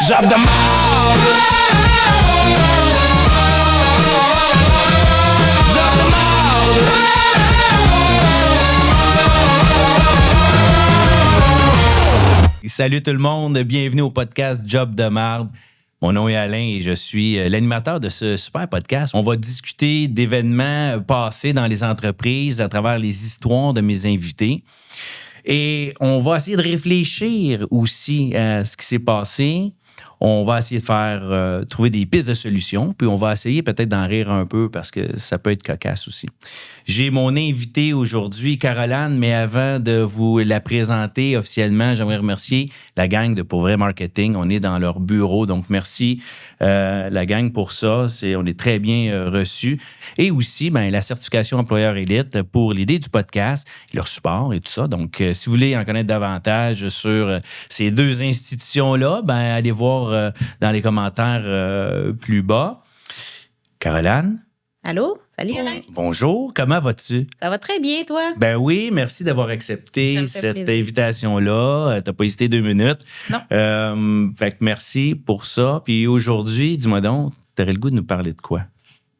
Job de marde. Job de marde. Salut tout le monde, bienvenue au podcast Job de marde. Mon nom est Alain et je suis l'animateur de ce super podcast. On va discuter d'événements passés dans les entreprises à travers les histoires de mes invités. Et on va essayer de réfléchir aussi à ce qui s'est passé. On va essayer de faire trouver des pistes de solutions, puis on va essayer peut-être d'en rire un peu parce que ça peut être cocasse aussi. J'ai mon invité aujourd'hui, Caroline, mais avant de vous la présenter officiellement, j'aimerais remercier la gang de Pour Vrai Marketing. On est dans leur bureau, donc merci la gang pour ça. On est très bien reçus. Et aussi, la certification employeur élite pour l'idée du podcast, leur support et tout ça. Donc, si vous voulez en connaître davantage sur ces deux institutions-là, allez voir dans les commentaires plus bas. Caroline? Allô? Salut, Alain. Bonjour, comment vas-tu? Ça va très bien, toi? Ben oui, merci d'avoir accepté cette invitation-là. T'as pas hésité 2 minutes. Non. Fait que merci pour ça. Puis aujourd'hui, dis-moi donc, t'aurais le goût de nous parler de quoi?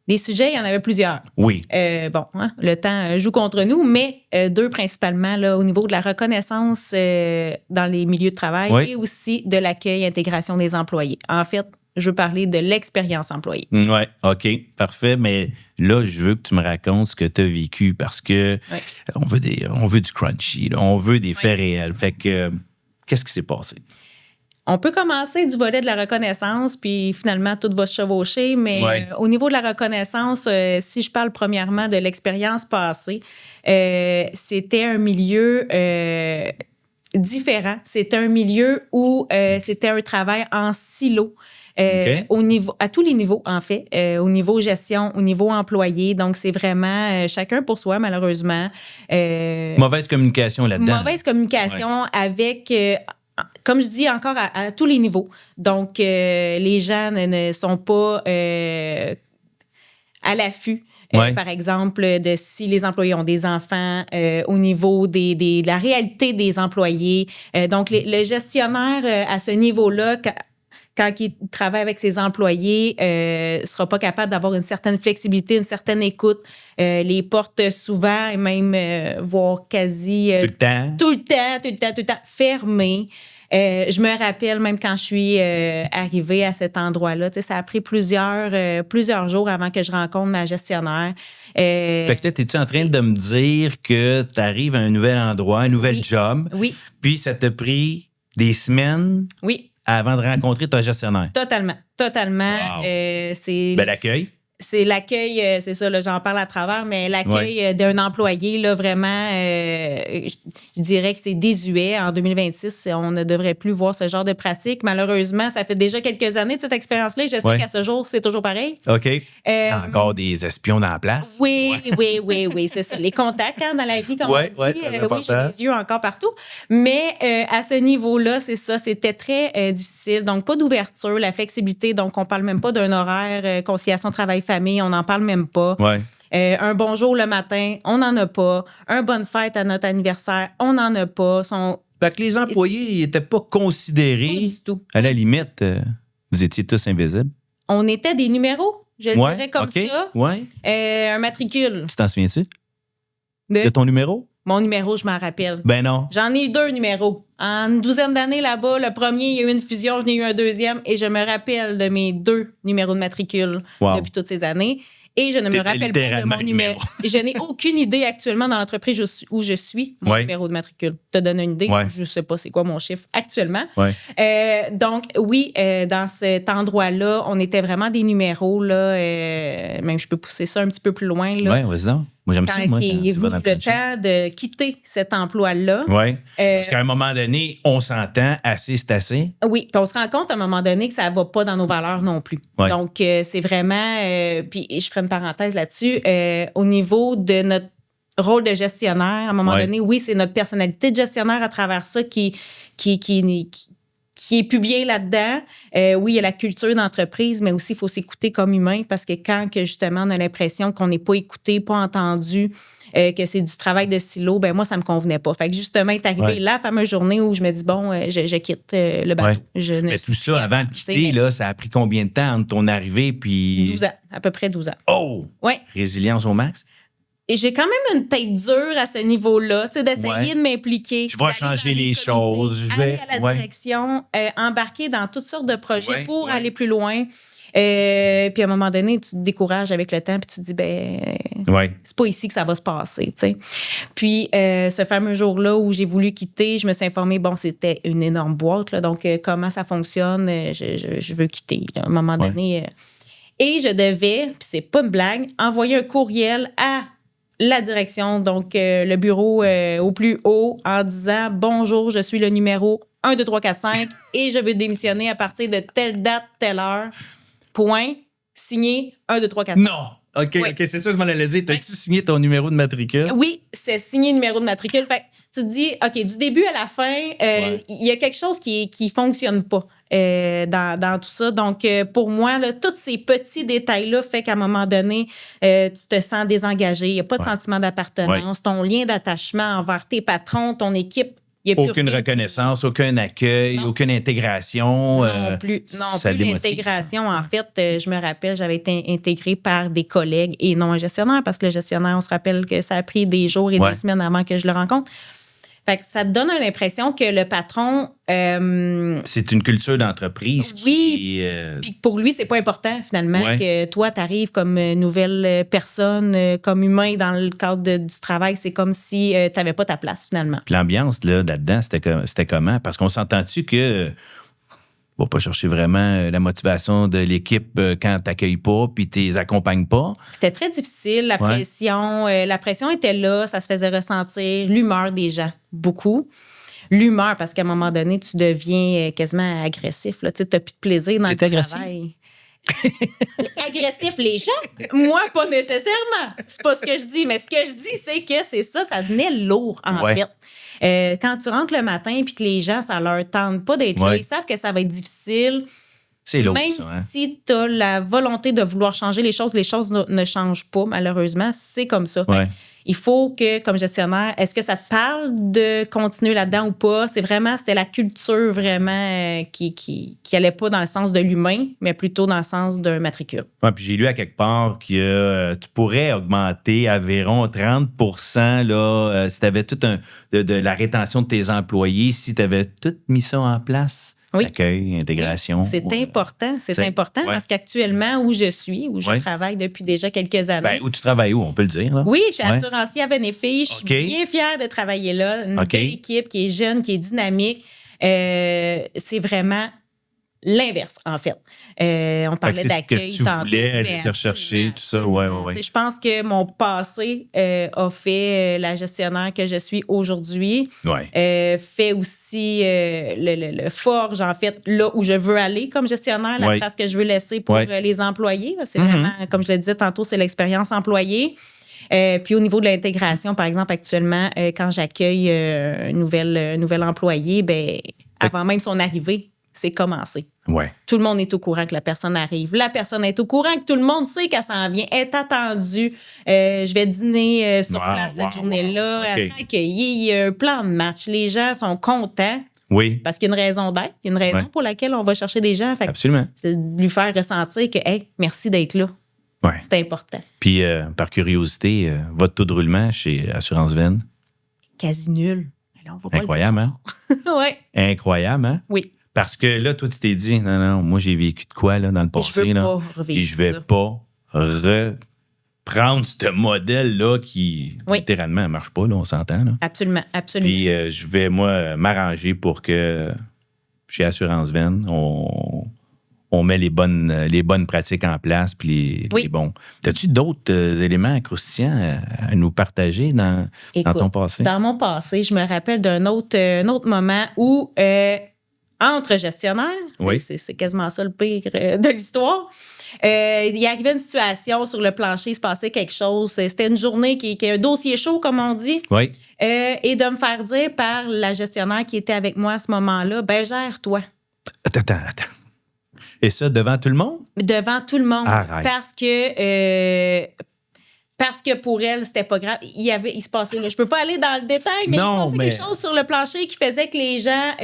Des sujets, il y en avait plusieurs. Oui. Le temps joue contre nous, mais 2 principalement là, au niveau de la reconnaissance dans les milieux de travail et aussi de l'accueil, intégration des employés. En fait, je veux parler de l'expérience employée. Oui, OK, parfait. Mais là, je veux que tu me racontes ce que tu as vécu parce que on veut du crunchy, là. On veut des faits réels. Fait que, qu'est-ce qui s'est passé? On peut commencer du volet de la reconnaissance, puis finalement, tout va se chevaucher. Mais au niveau de la reconnaissance, si je parle premièrement de l'expérience passée, c'était un milieu différent. C'était un milieu où c'était un travail en silo. À tous les niveaux, en fait, au niveau gestion, au niveau employé. Donc, c'est vraiment chacun pour soi, malheureusement. Mauvaise communication là-dedans. Mauvaise communication avec, comme je dis encore, à tous les niveaux. Donc, les gens ne sont pas à l'affût. Par exemple, de si les employés ont des enfants, au niveau de la réalité des employés. Donc, le gestionnaire à ce niveau-là, quand il travaille avec ses employés, sera pas capable d'avoir une certaine flexibilité, une certaine écoute, les portes souvent, et même voire quasi tout le temps fermées. Je me rappelle même quand je suis arrivée à cet endroit-là, ça a pris plusieurs jours avant que je rencontre ma gestionnaire. Fait que peut-être, es-tu en train de me dire que tu arrives à un nouvel endroit, un nouvel job, puis ça t'a pris des semaines avant de rencontrer ta gestionnaire? Totalement. Wow. C'est l'accueil. C'est l'accueil, c'est ça, là, j'en parle à travers, mais l'accueil d'un employé, là, vraiment, je dirais que c'est désuet. En 2026, on ne devrait plus voir ce genre de pratique. Malheureusement, ça fait déjà quelques années de cette expérience-là et je sais qu'à ce jour, c'est toujours pareil. OK. T'as encore des espions dans la place? Oui, c'est ça. Les contacts dans la vie, comme on dit. J'ai des yeux encore partout. Mais à ce niveau-là, c'est ça, c'était très difficile. Donc, pas d'ouverture, la flexibilité. Donc, on parle même pas d'un horaire, conciliation travail-famille, on n'en parle même pas. Un bonjour le matin, on n'en a pas. Un bonne fête à notre anniversaire, on n'en a pas. Fait que les employés n'étaient pas considérés. Pas du tout. À la limite, vous étiez tous invisibles. On était des numéros, je le dirais comme ça. Un matricule. Tu t'en souviens-tu? De ton numéro? Mon numéro, je m'en rappelle. Ben non. J'en ai eu 2 numéros. En une 12aine d'années là-bas, le premier, il y a eu une fusion, j'en ai eu un deuxième et je me rappelle de mes 2 numéros de matricule depuis toutes ces années. Et je ne me rappelle pas de mon numéro. Je n'ai aucune idée actuellement dans l'entreprise où je suis, mon numéro de matricule. Te donne une idée? Je ne sais pas c'est quoi mon chiffre actuellement. Donc, dans cet endroit-là, on était vraiment des numéros. Là, même je peux pousser ça un petit peu plus loin. Oui, vas-y donc. Moi, j'aime ça, moi. Il est venu le temps de quitter cet emploi-là. Parce qu'à un moment donné, on s'entend, assez, c'est assez. Oui, puis on se rend compte à un moment donné que ça ne va pas dans nos valeurs non plus. Donc, c'est vraiment... puis je ferai une parenthèse là-dessus. Au niveau de notre rôle de gestionnaire, à un moment donné, c'est notre personnalité de gestionnaire à travers ça qui qui est plus bien là-dedans. Oui, il y a la culture d'entreprise, mais aussi, il faut s'écouter comme humain parce que quand que justement, on a l'impression qu'on n'est pas écouté, pas entendu, que c'est du travail de silo, ben moi, ça me convenait pas. Fait que justement, est arrivé la fameuse journée où je me dis, bon, je quitte le bateau. Mais tout ça, avant de quitter, là, ça a pris combien de temps entre ton arrivée puis... 12 ans, à peu près 12 ans. Oh! Ouais. Résilience au max? Et j'ai quand même une tête dure à ce niveau-là, tu sais, d'essayer de m'impliquer. Je vais changer les choses. Je vais aller à la direction, embarquer dans toutes sortes de projets pour aller plus loin. Puis à un moment donné, tu te décourages avec le temps, puis tu te dis, c'est pas ici que ça va se passer, tu sais. Puis ce fameux jour-là où j'ai voulu quitter, je me suis informée, bon, c'était une énorme boîte, là, donc comment ça fonctionne, je veux quitter, là, à un moment donné. Et je devais, puis c'est pas une blague, envoyer un courriel à la direction, donc le bureau au plus haut, en disant « Bonjour, je suis le numéro 1, 2, 3, 4, 5 et je veux démissionner à partir de telle date, telle heure. Point. Signé 1, 2, 3, 4, 5. » Non! OK, c'est ça que je m'en allais dire. T'as-tu signé ton numéro de matricule? Oui, c'est signé numéro de matricule. Fait que tu te dis, OK, du début à la fin, il y a quelque chose qui fonctionne pas dans tout ça. Donc, pour moi, là, tous ces petits détails-là fait qu'à un moment donné, tu te sens désengagé. Il n'y a pas de sentiment d'appartenance. Ton lien d'attachement envers tes patrons, ton équipe, aucune reconnaissance, aucun accueil, aucune intégration. Non plus. L'intégration, en fait, je me rappelle, j'avais été intégrée par des collègues et non un gestionnaire, parce que le gestionnaire, on se rappelle que ça a pris des jours et des semaines avant que je le rencontre. Fait que ça te donne l'impression que le patron... c'est une culture d'entreprise qui... Puis pour lui, c'est pas important, finalement, que toi, tu arrives comme nouvelle personne, comme humain dans le cadre du travail. C'est comme si tu n'avais pas ta place, finalement. L'ambiance, là-dedans, c'était comment? Parce qu'on s'entend-tu que... On va pas chercher vraiment la motivation de l'équipe quand t'accueilles pas puis t'es accompagnes pas. C'était très difficile, la pression. La pression était là, ça se faisait ressentir. L'humeur des gens, beaucoup. L'humeur, parce qu'à un moment donné, tu deviens quasiment agressif. Tu n'as plus de plaisir dans le travail. Agressif, les gens? Moi, pas nécessairement. C'est pas ce que je dis. Mais ce que je dis, c'est que c'est ça devenait lourd, en fait. Quand tu rentres le matin et que les gens, ça leur tente pas d'être là, ils savent que ça va être difficile. C'est lourd, même ça, hein? Si tu as la volonté de vouloir changer les choses ne changent pas, malheureusement. C'est comme ça. Il faut que, comme gestionnaire, est-ce que ça te parle de continuer là-dedans ou pas? C'était la culture vraiment qui allait pas dans le sens de l'humain, mais plutôt dans le sens d'un matricule. Oui, puis j'ai lu à quelque part que tu pourrais augmenter environ 30 là, si tu avais tout de la rétention de tes employés, si tu avais tout mis ça en place. Accueil, intégration. C'est important. C'est important parce qu'actuellement, où je travaille depuis déjà quelques années. Où tu travailles où, on peut le dire? Là? Oui, je suis assurancier à Benefi. Je suis bien fière de travailler là. Une belle équipe qui est jeune, qui est dynamique. C'est vraiment l'inverse, en fait. On parlait d'accueil. C'est ce que tu voulais aller te rechercher, tout ça. Ouais. Je pense que mon passé a fait la gestionnaire que je suis aujourd'hui. Fait aussi le forge, en fait, là où je veux aller comme gestionnaire, la trace que je veux laisser pour les employés. C'est vraiment, comme je le disais tantôt, c'est l'expérience employée. Puis au niveau de l'intégration, par exemple, actuellement, quand j'accueille un nouvel employé, avant même son arrivée, c'est commencé. Tout le monde est au courant que la personne arrive. La personne est au courant que tout le monde sait qu'elle s'en vient, est attendue. Je vais dîner sur place cette journée-là. Elle sera accueillie. Il y a un plan de match. Les gens sont contents. Parce qu'il y a une raison d'être. Il y a une raison pour laquelle on va chercher des gens. Fait absolument. C'est de lui faire ressentir que, hey, merci d'être là. C'est important. Puis, par curiosité, votre taux de roulement chez Assurance Ven? Quasi nul. Alors, on va incroyable, hein? Incroyable, hein? Oui. Parce que là, toi, tu t'es dit, non, moi, j'ai vécu de quoi là, dans le passé. Je vais pas reprendre ce modèle-là qui, littéralement, ne marche pas, là, on s'entend. Là. Absolument. Puis, je vais, moi, m'arranger pour que, chez Assurance Ven, on met les bonnes pratiques en place, puis les bons. As-tu d'autres éléments croustillants à nous partager dans ton passé? Dans mon passé, je me rappelle d'un autre moment où... entre gestionnaires, c'est quasiment ça le pire de l'histoire. Il y arrivait une situation sur le plancher, il se passait quelque chose. C'était une journée qui est un dossier chaud, comme on dit. Et de me faire dire par la gestionnaire qui était avec moi à ce moment-là, gère-toi. Attends. Et ça, devant tout le monde? Devant tout le monde. Arrête. Parce que pour elle, c'était pas grave. Il se passait, là, je peux pas aller dans le détail, mais il se passait quelque chose sur le plancher qui faisait que les gens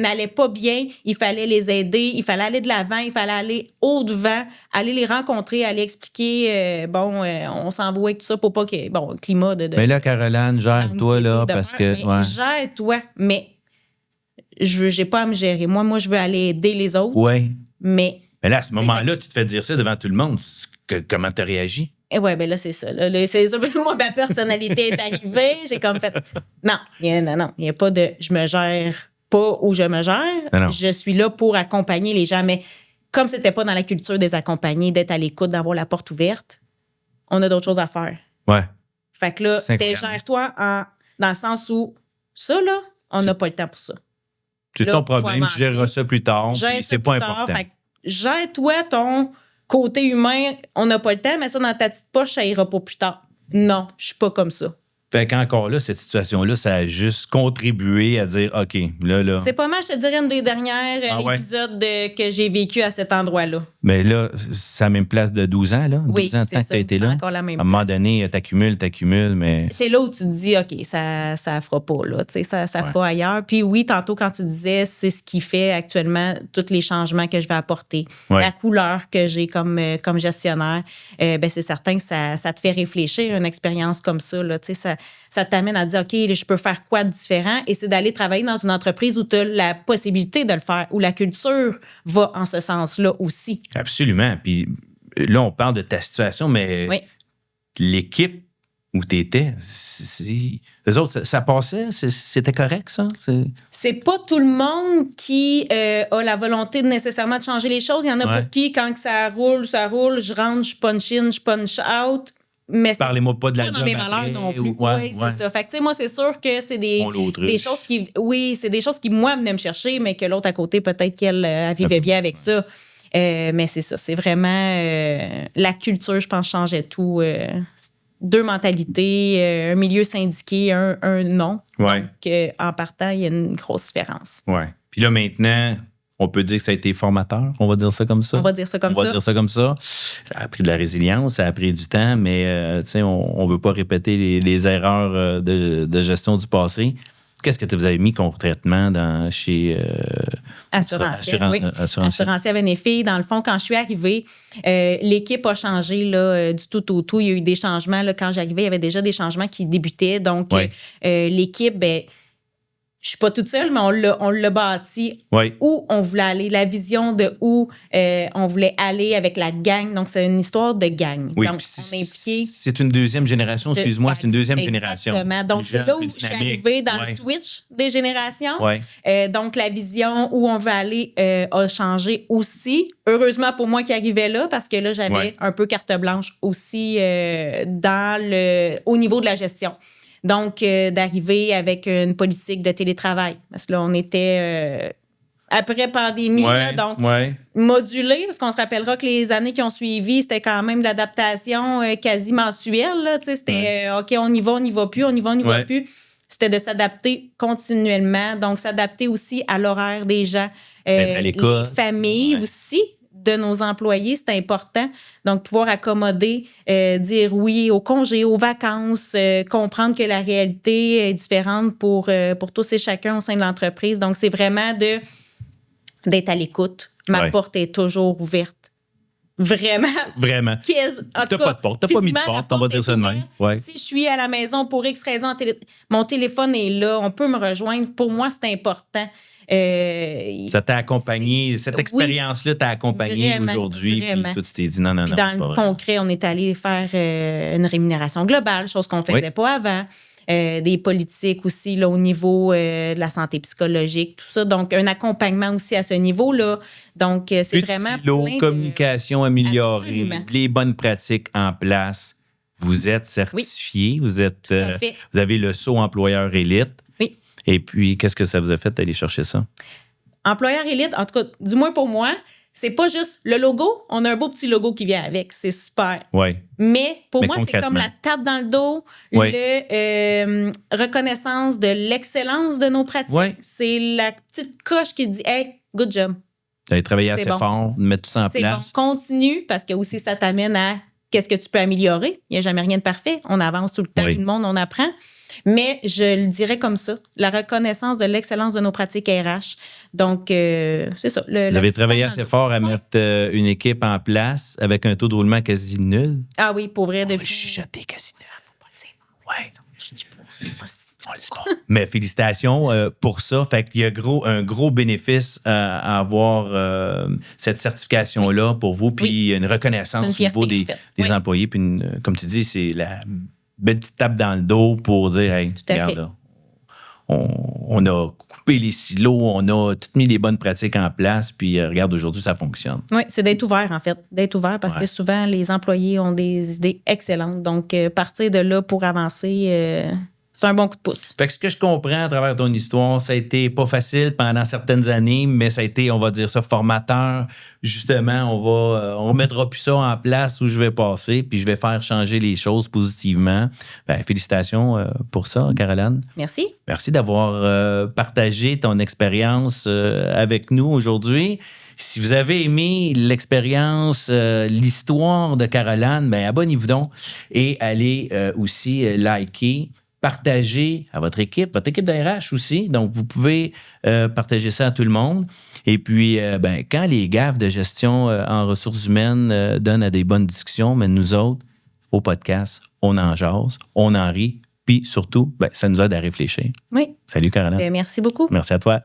n'allaient pas bien. Il fallait les aider, il fallait aller de l'avant, il fallait aller au-devant, aller les rencontrer, aller expliquer, on s'en va avec tout ça pour pas que, le climat de mais là, Caroline, gère-toi, là, parce que... Ouais. Gère-toi, mais j'ai pas à me gérer. Moi, je veux aller aider les autres. Oui. Mais là, à ce moment-là, tu te fais dire ça devant tout le monde. Comment tu as réagi? Et ouais, ben là, c'est ça. Là, c'est ça. Moi, ma personnalité est arrivée. J'ai comme fait. Non, il n'y a pas de je me gère pas ou je me gère. Non. Je suis là pour accompagner les gens. Mais comme c'était pas dans la culture des accompagnés, d'être à l'écoute, d'avoir la porte ouverte, on a d'autres choses à faire. Ouais. Fait que là, c'était gère-toi dans le sens où ça, là, on n'a pas le temps pour ça. C'est ton problème, tu géreras ça plus tard. C'est pas important. Fait que gère-toi ton côté humain, on n'a pas le temps, mais ça, dans ta petite poche, ça ira pas plus tard. Non, je suis pas comme ça. Fait qu'encore là, cette situation-là, ça a juste contribué à dire, OK, là... C'est pas mal, je te dirais, une des dernières épisodes que j'ai vécu à cet endroit-là. Mais là, c'est la même place de 12 ans, là? 12 ans de temps que tu as été là. Encore la même à un moment donné, t'accumules, mais... C'est là où tu te dis, OK, ça fera pas, là. Tu sais, ça fera ailleurs. Puis oui, tantôt, quand tu disais, c'est ce qui fait actuellement tous les changements que je vais apporter. Ouais. La couleur que j'ai comme gestionnaire, c'est certain que ça te fait réfléchir, une expérience comme ça, là. Tu sais, ça t'amène à dire, OK, je peux faire quoi de différent? Et c'est d'aller travailler dans une entreprise où tu as la possibilité de le faire, où la culture va en ce sens-là aussi. Absolument. Puis là, on parle de ta situation, mais l'équipe où tu étais, les autres, ça passait? C'était correct, ça? C'est pas tout le monde qui a la volonté nécessairement de changer les choses. Il y en a pour qui, quand ça roule, je rentre, je punch in, je punch out. Mais parlez-moi pas de la job dans mes valeurs non plus. Oui, c'est ça. Fait que, tu sais, moi, c'est sûr que c'est des choses qui... Oui, c'est des choses qui, moi, venaient me chercher, mais que l'autre à côté, peut-être qu'elle vivait bien avec ça. Mais c'est ça. C'est vraiment... la culture, je pense, changeait tout. Deux mentalités, un milieu syndiqué, un non. Ouais. Donc, en partant, il y a une grosse différence. Oui. Puis là, maintenant... On peut dire que ça a été formateur, on va dire ça comme ça. On va dire ça comme ça. Ça a pris de la résilience, ça a pris du temps, mais on ne veut pas répéter les erreurs de gestion du passé. Qu'est-ce que vous avez mis concrètement chez Assurancière Benefit? Dans le fond, quand je suis arrivée, l'équipe a changé là, du tout au tout. Il y a eu des changements. Là, quand j'arrivais, il y avait déjà des changements qui débutaient. Donc, l'équipe... je suis pas toute seule, mais on l'a bâti où on voulait aller, la vision de où on voulait aller avec la gang. Donc, c'est une histoire de gang. Oui, donc, on est impliqué. C'est une deuxième génération, excuse-moi, c'est une deuxième génération. Exactement. Donc, c'est là où je suis arrivée dans le switch des générations. Donc, la vision où on veut aller a changé aussi. Heureusement pour moi qui arrivais là, parce que là, j'avais un peu carte blanche aussi au niveau de la gestion. Donc, d'arriver avec une politique de télétravail. Parce que là, on était après pandémie, donc modulé, parce qu'on se rappellera que les années qui ont suivi, c'était quand même de l'adaptation quasi mensuelle. Là, c'était OK, on y va plus, on y va plus. C'était de s'adapter continuellement. Donc, s'adapter aussi à l'horaire des gens. Les familles aussi de nos employés, c'est important. Donc, pouvoir accommoder, dire oui aux congés, aux vacances, comprendre que la réalité est différente pour tous et chacun au sein de l'entreprise. Donc, c'est vraiment d'être à l'écoute. Ma porte est toujours ouverte. Vraiment. Vraiment. T'as pas de porte. T'as pas mis de porte, on va dire ça de même. Si je suis à la maison pour X raison, mon téléphone est là, on peut me rejoindre. Pour moi, c'est important. Ça t'a accompagné, cette expérience-là t'a accompagné aujourd'hui, puis tout, tu t'es dit non, dans le concret, on est allé faire une rémunération globale, chose qu'on ne faisait pas avant. Des politiques aussi là, au niveau de la santé psychologique, tout ça. Donc, un accompagnement aussi à ce niveau-là. Donc, c'est vraiment plein communication améliorée, les bonnes pratiques en place. Vous êtes certifié, vous avez le sceau employeur élite. Oui. Et puis, qu'est-ce que ça vous a fait d'aller chercher ça? Employeur élite, en tout cas, du moins pour moi, c'est pas juste le logo. On a un beau petit logo qui vient avec. C'est super. Oui. Mais pour moi, c'est comme la tape dans le dos, reconnaissance de l'excellence de nos pratiques. C'est la petite coche qui dit « Hey, good job. Tu as travaillé assez bon. fort, de mettre tout ça en C'est place. bon. Continue, parce que aussi, ça t'amène à qu'est-ce que tu peux améliorer. Il n'y a jamais rien de parfait. On avance tout le temps, tout le monde, on apprend. Mais je le dirais comme ça, la reconnaissance de l'excellence de nos pratiques RH. Donc, c'est ça. Vous avez travaillé assez fort à mettre une équipe en place avec un taux de roulement quasi nul. Ah oui, pour vrai. Je suis jeté quasi nul. Ouais. On le dit pas. Mais félicitations pour ça. Fait qu'il y a un gros bénéfice à avoir cette certification-là pour vous, puis une reconnaissance au niveau des employés. Puis, comme tu dis, c'est la belle petite tape dans le dos pour dire, hey, regarde là, on a coupé les silos, on a tout mis les bonnes pratiques en place, puis regarde, aujourd'hui, ça fonctionne. Oui, c'est d'être ouvert, en fait. D'être ouvert parce que souvent, les employés ont des idées excellentes. Donc, partir de là pour avancer... c'est un bon coup de pouce. Fait que ce que je comprends à travers ton histoire, ça a été pas facile pendant certaines années, mais ça a été, on va dire ça, formateur. Justement, on remettra plus ça en place où je vais passer, puis je vais faire changer les choses positivement. Ben, félicitations pour ça, Caroline. Merci. Merci d'avoir partagé ton expérience avec nous aujourd'hui. Si vous avez aimé l'expérience, l'histoire de Caroline, ben abonnez-vous donc et allez aussi liker, partager à votre équipe de RH aussi. Donc, vous pouvez partager ça à tout le monde. Et puis, quand les gaffes de gestion en ressources humaines donnent à des bonnes discussions, mais nous autres, au podcast, on en jase, on en rit, puis surtout, ça nous aide à réfléchir. Oui. Salut, Caroline. Merci beaucoup. Merci à toi.